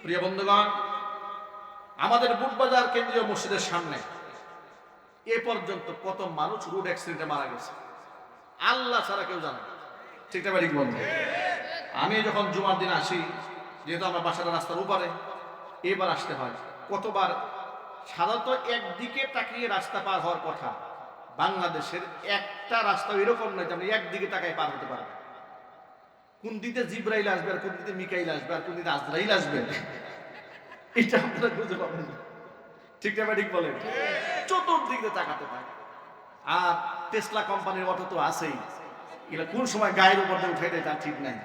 প্রিয় বন্ধুগণ, আমাদের বুটবাজার কেন্দ্রীয় মসজিদের সামনে এ পর্যন্ত কত মানুষ রোড অ্যাক্সিডেন্টে মারা গেছে আল্লাহ ছাড়া কেউ জানে না। ঠিক না ঠিক বন্ধু? আমি যখন জুমার দিন আসি, যেহেতু আমার বাসাটা রাস্তার উপরে, এবার আসতে হয় কতবার। সাধারণত একদিকে তাকিয়ে রাস্তা পার হওয়ার কথা, বাংলাদেশের একটা রাস্তা এরকম নয় যে আপনি একদিকে তাকায় পার হতে পারবেন। কোন দিকে জিব্রাইল আসবে আর কোন দিকে মিকাইল আসবে আর কোন দিকে আজরাইল আসবে, এটা আপনারা বুঝতে পারবেন না। ঠিক না ঠিক বলেন? চতুর্দিকে তাকাতে হয়। আর টেসলা কোম্পানির অটো তো আছেই, এগুলো কোন সময় গায়ের উপর দিয়ে উঠে দেয় তার ঠিক নাই।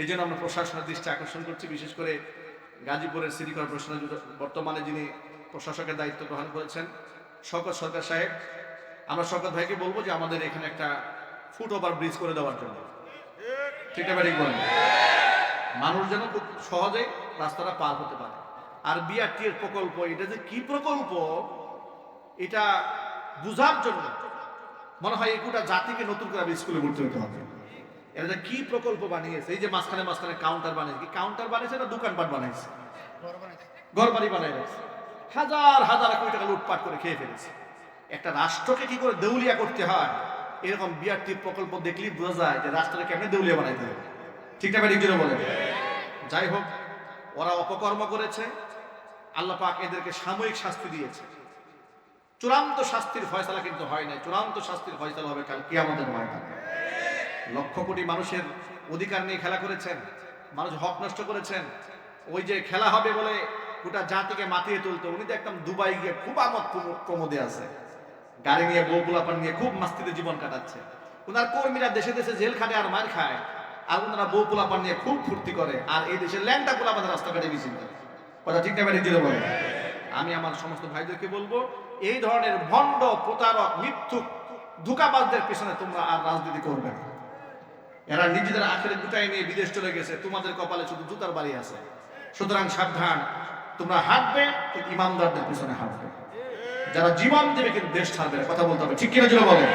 এই জন্য আমরা প্রশাসনের দৃষ্টি আকর্ষণ করছি, বিশেষ করে গাজীপুরের সিটি কর্পোরেশনের বর্তমানে যিনি প্রশাসকের দায়িত্ব গ্রহণ করেছেন শওকত সরকার সাহেব, আমরা শওকত ভাইকে বলবো যে আমাদের এখানে একটা ফুট ওভার ব্রিজ করে দেওয়ার জন্য। ঠিক না ঠিক বলেন? মানুষ যেন খুব সহজে রাস্তাটা পার হতে পারে। আর বিআরটি এর প্রকল্প, এটা যে কি প্রকল্প এটা বুঝার জন্য মনে হয় এই গোটা জাতিকে নতুন করে স্কুলে ভর্তি হতে হবে। এটা যে কি প্রকল্প বানিয়েছে, এই যে মাঝখানে মাঝখানে কাউন্টার বানিয়েছে, কি কাউন্টার বানিয়েছে না দোকানপাট বানাইছে? ঘর বাড়ি বানাই রাখছে, হাজার হাজার কোটি টাকা লুটপাট করে খেয়ে ফেলেছে। একটা রাষ্ট্রকে কি করে দেউলিয়া করতে হয়, এরকম বিআরটি প্রকল্প দেখলেই বোঝা যায় যে রাষ্ট্রকে কেমনে দেউলিয়া বানাইতে হবে। ঠিক না ঠিক বলেন? যাই হোক, ওরা অপকর্ম করেছে, আল্লাহ পাক এদেরকে সাময়িক শাস্তি দিয়েছে। চূড়ান্ত শাস্তির ফয়সালা কিন্তু হয় নাই। চূড়ান্ত শাস্তির ফয়সালা হবে কাল কিয়ামতের ময়দানে। লক্ষ কোটি মানুষের অধিকার নিয়ে খেলা করেছেন, মানুষ হক নষ্ট করেছেন। ওই যে খেলা হবে বলে গোটা জাতিকে মাতিয়ে তুলতো, উনি তো একদম দুবাই গিয়ে খুব আমোদ প্রমোদে আছে, গাড়ি নিয়ে বউ পোলাপান নিয়ে খুব মাস্তিতে জীবন কাটাচ্ছে। ওনার কর্মীরা দেশে দেশে জেল খাটে আর মার খায়, আর ওনারা বউ পোলাপান নিয়ে খুব ফুর্তি করে, আর এই দেশের ল্যাংটা পোলাপান রাস্তাঘাটে মিছিল করে। কথা ঠিক না ঠিক বলে? আমি আমার সমস্ত ভাইদেরকে বলবো, এই ধরনের ভণ্ড প্রতারক মিথ্যুক ধোঁকাবাজদের পেছনে তোমরা আর রাজনীতি করবে না। এরা নিজেদের আখেরে গুটাই নিয়ে বিদেশ চলে গেছে, তোমাদের কপালে শুধু জুতার বাড়ি আছে। সুতরাং সাবধান, তোমরা হাঁটবে ইমানদারদের পিছনে হাঁটবে, যারা জীবন দেবে কিন্তু দেশ ছাড়বে। কথা বলতে হবে, ঠিক কিনা জন্য বলেন?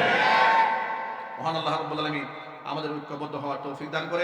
মহান আল্লাহ রাব্বুল আলামিন আমাদের ঐক্যবদ্ধ হওয়ার তৌফিক দান করে।